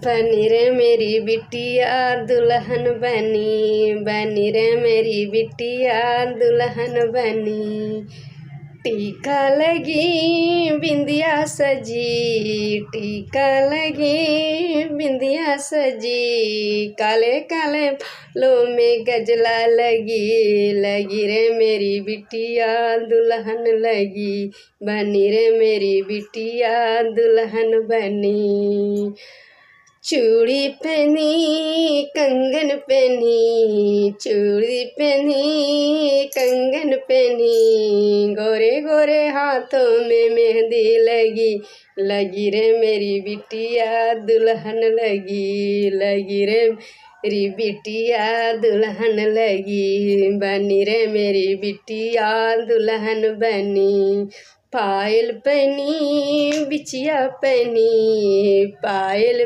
बनी रे मेरी बिटिया दुल्हन बनी, बनी रे मेरी बिटिया दुल्हन बनी। टीका लगी बिंदिया सजी, टीका लगी बिंदिया सजी, काले काले बालों में गजला लगी, लगी रे मेरी बिटिया दुल्हन लगी, बनी रे मेरी बिटिया दुल्हन बनी। चूड़ी पहनी कंगन पहनी, चूड़ी पहनी कंगन पहनी, गोरे गोरे हाथों में मेहंदी लगी, लगी रे मेरी बिटिया दुल्हन लगी, लगी रे मेरी बिटिया दुल्हन लगी, बनी रे मेरी बिटिया दुल्हन बनी। पायल पहनी बिछिया पहनी, पायल